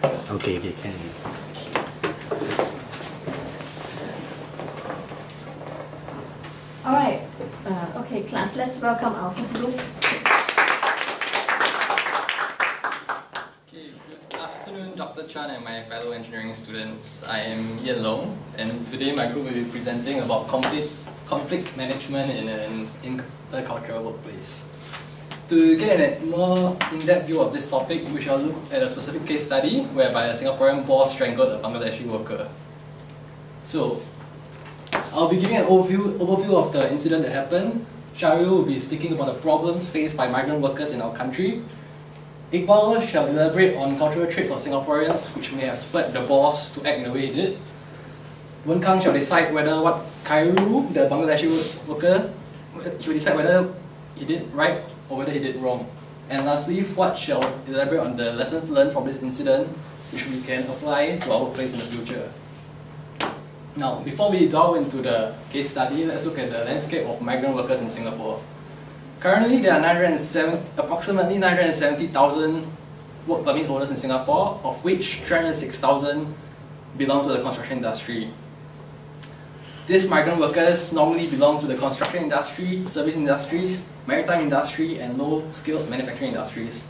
Okay, can. All right. Okay, class, let's welcome our first group. Okay, good afternoon, Dr. Chan and my fellow engineering students. I am Yen Long, and today my group will be presenting about conflict management in an intercultural workplace. To get a more in-depth view of this topic, we shall look at a specific case study whereby a Singaporean boss strangled a Bangladeshi worker. So, I'll be giving an overview of the incident that happened. Shahril will be speaking about the problems faced by migrant workers in our country. Iqbal shall elaborate on cultural traits of Singaporeans which may have spurred the boss to act in the way he did. Wen Kang shall decide whether what Khairul, the Bangladeshi worker, shall decide whether he did right or whether he did wrong. And lastly, Fuad shall elaborate on the lessons learned from this incident which we can apply to our workplace in the future. Now, before we delve into the case study, let's look at the landscape of migrant workers in Singapore. Currently, there are approximately 970,000 work permit holders in Singapore, of which 306,000 belong to the construction industry. These migrant workers normally belong to the construction industry, service industries, maritime industry, and low-skilled manufacturing industries.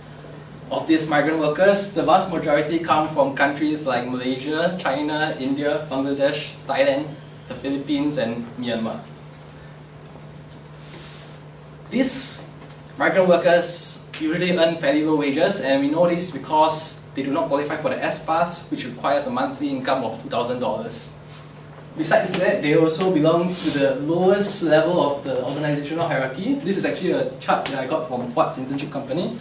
Of these migrant workers, the vast majority come from countries like Malaysia, China, India, Bangladesh, Thailand, the Philippines, and Myanmar. These migrant workers usually earn fairly low wages, and we know this because they do not qualify for the S-Pass, which requires a monthly income of $2,000. Besides that, they also belong to the lowest level of the organizational hierarchy. This is actually a chart that I got from Fuad's internship company.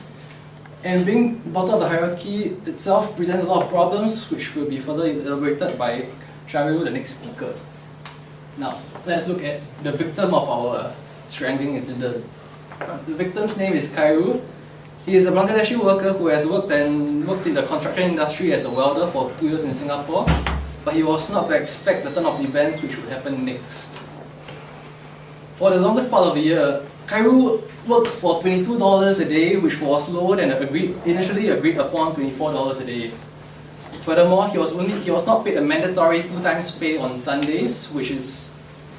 And being the bottom of the hierarchy itself presents a lot of problems, which will be further elaborated by Shahril, the next speaker. Now, let's look at the victim of our strangling incident. The victim's name is Khairul. He is a Bangladeshi worker who has worked in the construction industry as a welder for 2 years in Singapore, but he was not to expect the turn of events which would happen next. For the longest part of the year, Khairul worked for $22 a day, which was lower than initially agreed upon $24 a day. Furthermore, he was not paid a mandatory 2 times pay on Sundays, which is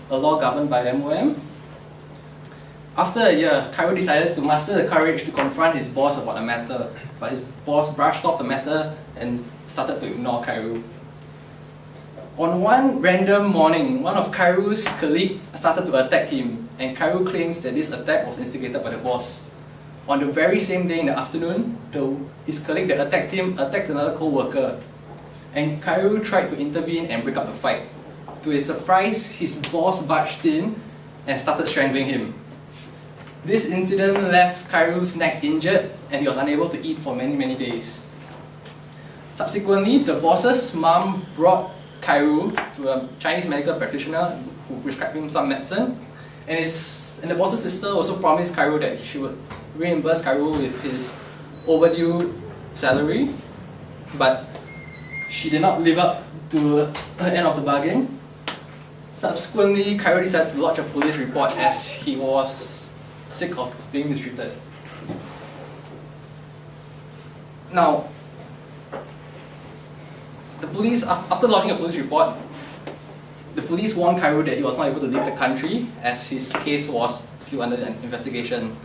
a law governed by MOM. After a year, Khairul decided to muster the courage to confront his boss about the matter, but his boss brushed off the matter and started to ignore Khairul. On one random morning, one of Khairul's colleagues started to attack him, and Khairul claims that this attack was instigated by the boss. On the very same day in the afternoon, his colleague that attacked him attacked another co-worker, and Khairul tried to intervene and break up the fight. To his surprise, his boss barged in and started strangling him. This incident left Khairul's neck injured, and he was unable to eat for many days. Subsequently, the boss's mom brought Khairul to a Chinese medical practitioner who prescribed him some medicine, and the boss's sister also promised Khairul that she would reimburse Khairul with his overdue salary, but she did not live up to her end of the bargain. Subsequently, Khairul decided to lodge a police report as he was sick of being mistreated. Now, the police, after lodging a police report, the police warned Khairul that he was not able to leave the country as his case was still under investigation.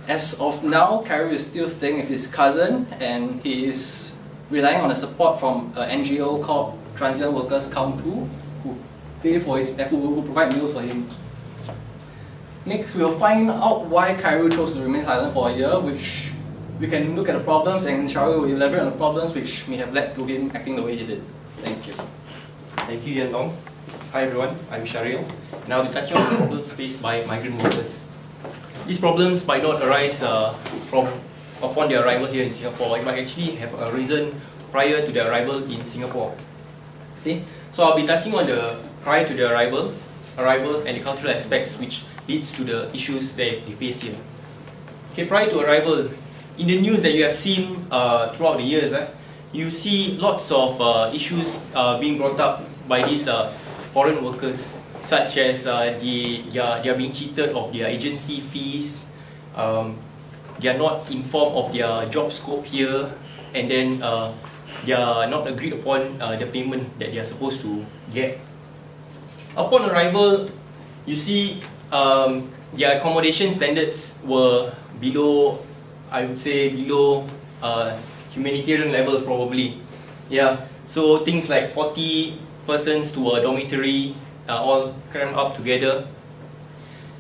As of now, Khairul is still staying with his cousin, and he is relying on the support from an NGO called Transient Workers Count 2, who provide meals for him. Next, we'll find out why Khairul chose to remain silent for a year, which we can look at the problems, and Shahril will elaborate on the problems which may have led to him acting the way he did. Thank you. Thank you, Yen Long. Hi everyone, I'm Shahril, and I'll be touching on the problems faced by migrant workers. These problems might not arise upon their arrival here in Singapore. It might actually have arisen prior to their arrival in Singapore. See? So I'll be touching on the prior to the arrival, and the cultural aspects which leads to the issues that they face here. Okay, prior to arrival, in the news that you have seen throughout the years, you see lots of issues being brought up by these foreign workers, such as they are being cheated of their agency fees, they are not informed of their job scope here, and then they are not agreed upon the payment that they are supposed to get. Upon arrival, you see their accommodation standards were below, I would say, below humanitarian levels probably. Yeah, so things like 40 persons to a dormitory, all crammed up together.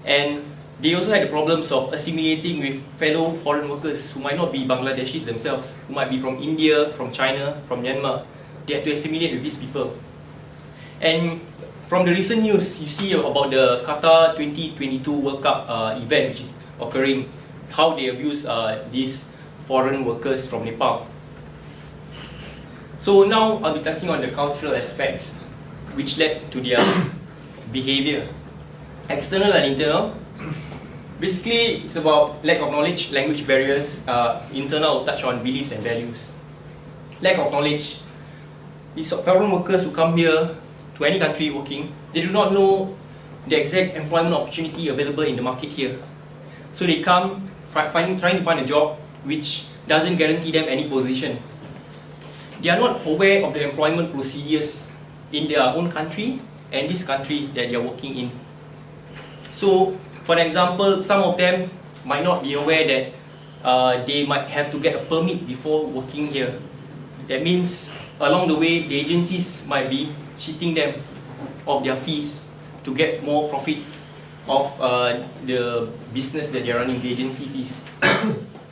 And they also had the problems of assimilating with fellow foreign workers who might not be Bangladeshis themselves, who might be from India, from China, from Myanmar. They had to assimilate with these people. And from the recent news, you see about the Qatar 2022 World Cup event which is occurring, how they abuse these foreign workers from Nepal. So now I'll be touching on the cultural aspects which led to their behavior. External and internal. Basically, it's about lack of knowledge, language barriers. Internal will touch on beliefs and values. Lack of knowledge. These foreign workers who come here to any country working, they do not know the exact employment opportunity available in the market here. So they come trying to find a job which doesn't guarantee them any position. They are not aware of the employment procedures in their own country and this country that they are working in. So, for example, some of them might not be aware that they might have to get a permit before working here. That means, along the way, the agencies might be cheating them of their fees to get more profit of the business that they are running, the agency fees.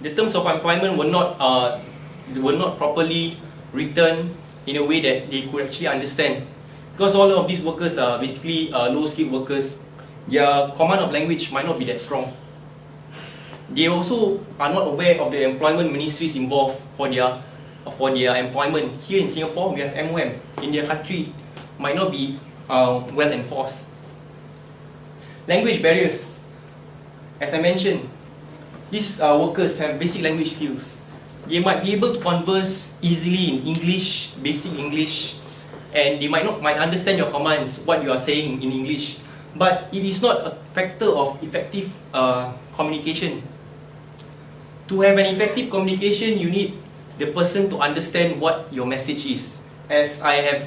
The terms of employment were not properly written in a way that they could actually understand. Because all of these workers are basically low-skilled workers, their command of language might not be that strong. They also are not aware of the employment ministries involved for their employment. Here in Singapore, we have MOM. In their country, might not be well enforced. Language barriers. As I mentioned, these workers have basic language skills. They might be able to converse easily in English, basic English, and they might understand your commands, what you are saying in English. But it is not a factor of effective communication. To have an effective communication, you need the person to understand what your message is. As I have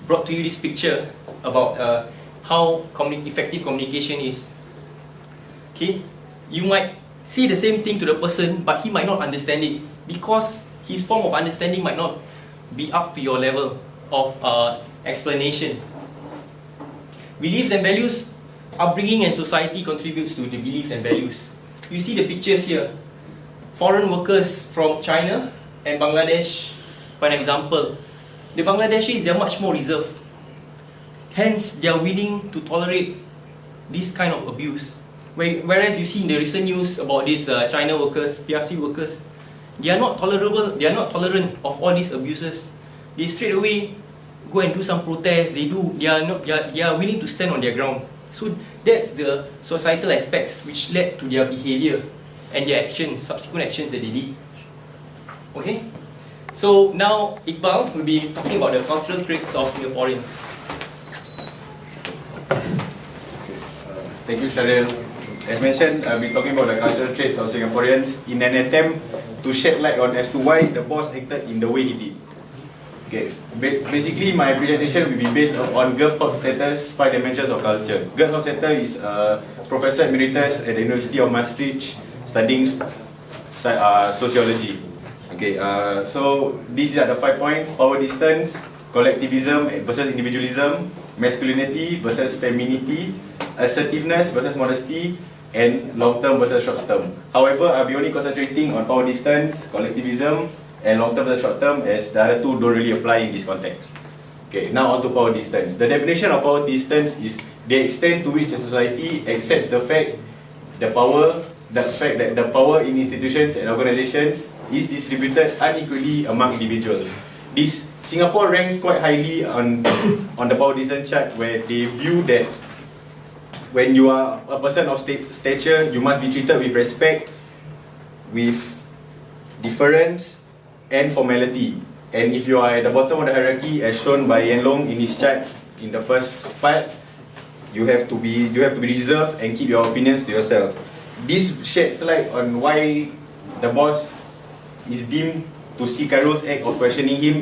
brought to you this picture about how effective communication is. Okay, you might say the same thing to the person, but he might not understand it because his form of understanding might not be up to your level of explanation. Beliefs and values. Upbringing and society contributes to the beliefs and values. You see the pictures here. Foreign workers from China and Bangladesh, for an example. The Bangladeshis, they are much more reserved. Hence, they are willing to tolerate this kind of abuse. Whereas you see in the recent news about these China workers, PRC workers, they are not tolerant of all these abuses. They straight away go and do some protests. They are willing to stand on their ground. So that's the societal aspects which led to their behavior and their actions, subsequent actions that they did. Okay? So now Iqbal will be talking about the cultural traits of Singaporeans. Thank you, Shahril. As mentioned, I'll be talking about the cultural traits of Singaporeans in an attempt to shed light on as to why the boss acted in the way he did. Okay, basically my presentation will be based on Gert Hofstadter's 5 dimensions of culture. Gert Hofstadter is a professor emeritus at the University of Maastricht studying sociology. Okay, so these are the 5 points: power distance, collectivism versus individualism, masculinity versus femininity, assertiveness versus modesty, and long-term versus short-term. However, I'll be only concentrating on power distance, collectivism, and long-term versus short-term, as the other two don't really apply in this context. Okay, now on to power distance. The definition of power distance is the extent to which a society accepts the fact that the power in institutions and organizations is distributed unequally among individuals. Singapore ranks quite highly on the power distance chart, where they view that when you are a person of stature, you must be treated with respect, with deference, and formality. And if you are at the bottom of the hierarchy, as shown by Yan Long in his chart in the first part, you have to be reserved and keep your opinions to yourself. This sheds light on why the boss is deemed to see Khairul's act of questioning him